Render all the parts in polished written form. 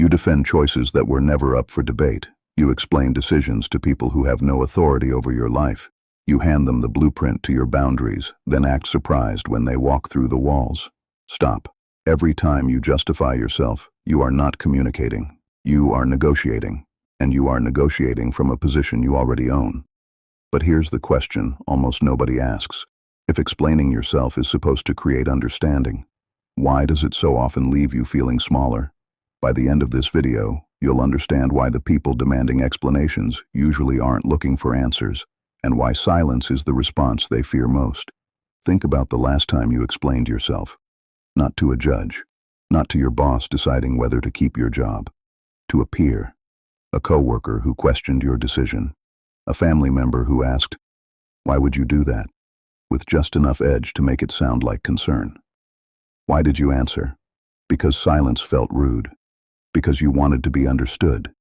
You defend choices that were never up for debate. You explain decisions to people who have no authority over your life. You hand them the blueprint to your boundaries, then act surprised when they walk through the walls. Stop. Every time you justify yourself, you are not communicating. You are negotiating. And you are negotiating from a position you already own. But here's the question almost nobody asks. If explaining yourself is supposed to create understanding, why does it so often leave you feeling smaller? By the end of this video, you'll understand why the people demanding explanations usually aren't looking for answers, and why silence is the response they fear most. Think about the last time you explained yourself. Not to a judge, not to your boss deciding whether to keep your job, to a peer, a coworker who questioned your decision, a family member who asked, "Why would you do that?" with just enough edge to make it sound like concern. Why did you answer? Because silence felt rude. Because you wanted to be understood.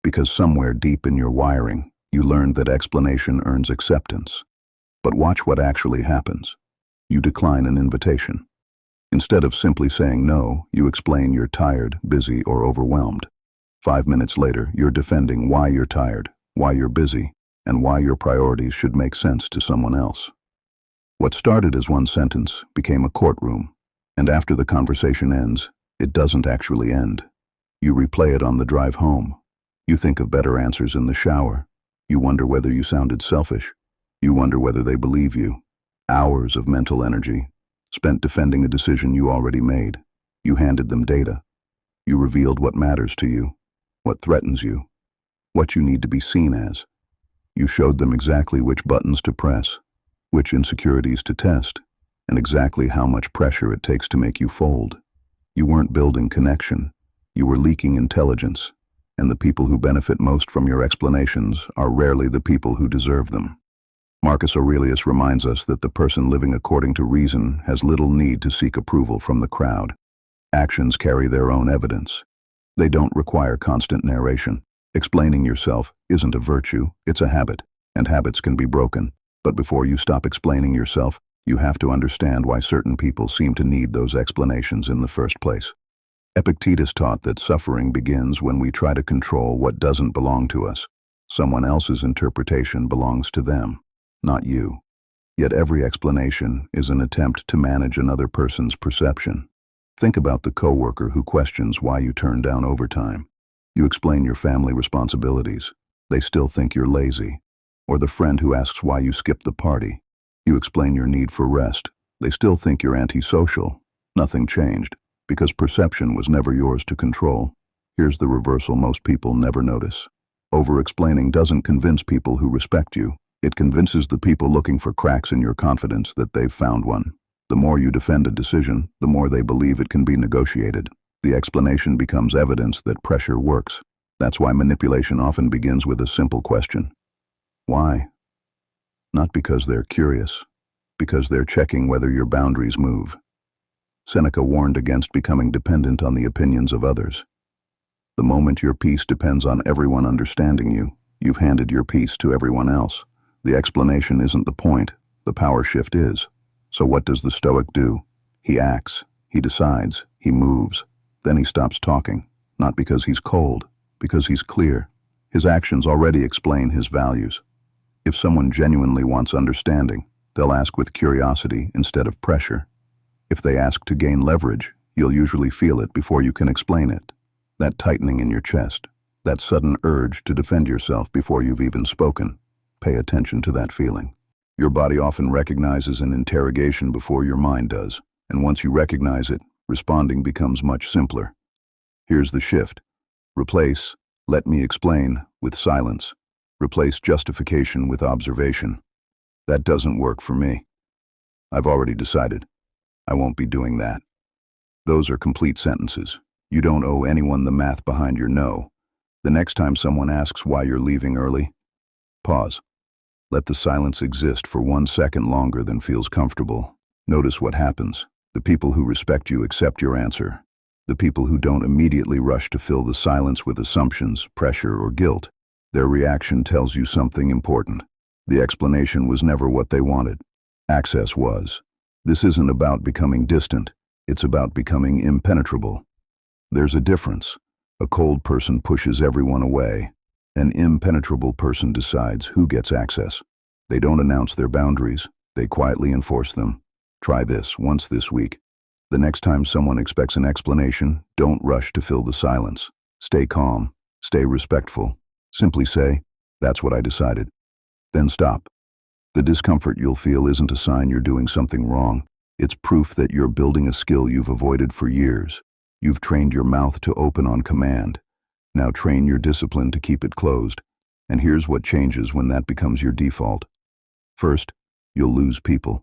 Because somewhere deep in your wiring, you learned that explanation earns acceptance. But watch what actually happens. You decline an invitation. Instead of simply saying no, you explain you're tired, busy, or overwhelmed. 5 minutes later, you're defending why you're tired, why you're busy, and why your priorities should make sense to someone else. What started as one sentence became a courtroom, and after the conversation ends, it doesn't actually end. You replay it on the drive home. You think of better answers in the shower. You wonder whether you sounded selfish. You wonder whether they believe you. Hours of mental energy spent defending a decision you already made. You handed them data. You revealed what matters to you, what threatens you, what you need to be seen as. You showed them exactly which buttons to press, which insecurities to test, and exactly how much pressure it takes to make you fold. You weren't building connection. You were leaking intelligence, and the people who benefit most from your explanations are rarely the people who deserve them. Marcus Aurelius reminds us that the person living according to reason has little need to seek approval from the crowd. Actions carry their own evidence. They don't require constant narration. Explaining yourself isn't a virtue, it's a habit, and habits can be broken. But before you stop explaining yourself, you have to understand why certain people seem to need those explanations in the first place. Epictetus taught that suffering begins when we try to control what doesn't belong to us. Someone else's interpretation belongs to them, not you. Yet every explanation is an attempt to manage another person's perception. Think about the coworker who questions why you turn down overtime. You explain your family responsibilities. They still think you're lazy. Or the friend who asks why you skipped the party. You explain your need for rest. They still think you're antisocial. Nothing changed, because perception was never yours to control. Here's the reversal most people never notice. Over-explaining doesn't convince people who respect you. It convinces the people looking for cracks in your confidence that they've found one. The more you defend a decision, the more they believe it can be negotiated. The explanation becomes evidence that pressure works. That's why manipulation often begins with a simple question. Why? Not because they're curious, because they're checking whether your boundaries move. Seneca warned against becoming dependent on the opinions of others. The moment your peace depends on everyone understanding you, you've handed your peace to everyone else. The explanation isn't the point, the power shift is. So what does the Stoic do? He acts, he decides, he moves. Then he stops talking, not because he's cold, because he's clear. His actions already explain his values. If someone genuinely wants understanding, they'll ask with curiosity instead of pressure. If they ask to gain leverage, you'll usually feel it before you can explain it. That tightening in your chest, that sudden urge to defend yourself before you've even spoken. Pay attention to that feeling. Your body often recognizes an interrogation before your mind does, and once you recognize it, responding becomes much simpler. Here's the shift. Replace, "let me explain," with silence. Replace justification with observation. That doesn't work for me. I've already decided. I won't be doing that. Those are complete sentences. You don't owe anyone the math behind your no. The next time someone asks why you're leaving early, pause. Let the silence exist for 1 second longer than feels comfortable. Notice what happens. The people who respect you accept your answer. The people who don't immediately rush to fill the silence with assumptions, pressure, or guilt. Their reaction tells you something important. The explanation was never what they wanted. Access was. This isn't about becoming distant. It's about becoming impenetrable. There's a difference. A cold person pushes everyone away. An impenetrable person decides who gets access. They don't announce their boundaries, they quietly enforce them. Try this once this week. The next time someone expects an explanation, don't rush to fill the silence. Stay calm, stay respectful. Simply say, "That's what I decided." Then stop. The discomfort you'll feel isn't a sign you're doing something wrong. It's proof that you're building a skill you've avoided for years. You've trained your mouth to open on command. Now train your discipline to keep it closed. And here's what changes when that becomes your default. First, you'll lose people.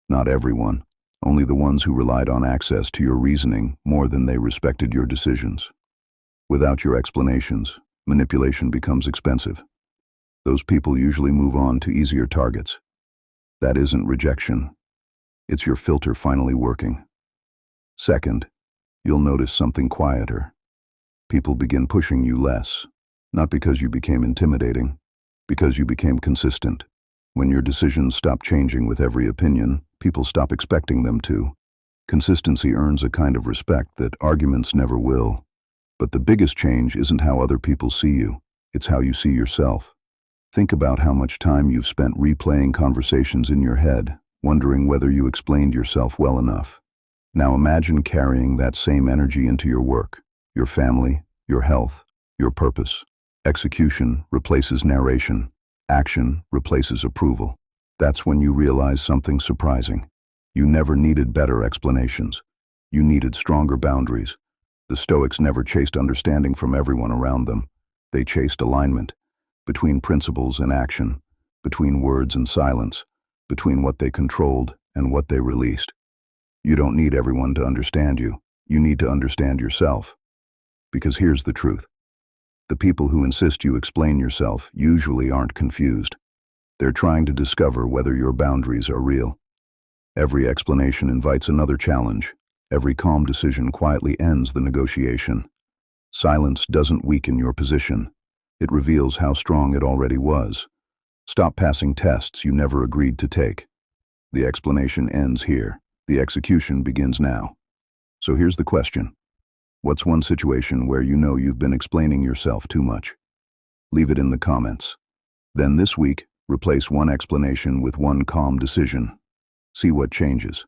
Not everyone. Only the ones who relied on access to your reasoning more than they respected your decisions. Without your explanations, manipulation becomes expensive. Those people usually move on to easier targets. That isn't rejection. It's your filter finally working. Second, you'll notice something quieter. People begin pushing you less, not because you became intimidating, because you became consistent. When your decisions stop changing with every opinion, people stop expecting them to. Consistency earns a kind of respect that arguments never will. But the biggest change isn't how other people see you, it's how you see yourself. Think about how much time you've spent replaying conversations in your head, wondering whether you explained yourself well enough. Now imagine carrying that same energy into your work, your family, your health, your purpose. Execution replaces narration. Action replaces approval. That's when you realize something surprising. You never needed better explanations. You needed stronger boundaries. The Stoics never chased understanding from everyone around them. They chased alignment. Between principles and action, between words and silence, between what they controlled and what they released. You don't need everyone to understand you. You need to understand yourself. Because here's the truth. The people who insist you explain yourself usually aren't confused. They're trying to discover whether your boundaries are real. Every explanation invites another challenge. Every calm decision quietly ends the negotiation. Silence doesn't weaken your position. It reveals how strong it already was. Stop passing tests you never agreed to take. The explanation ends here. The execution begins now. So here's the question. What's one situation where you know you've been explaining yourself too much? Leave it in the comments. Then this week, replace one explanation with one calm decision. See what changes.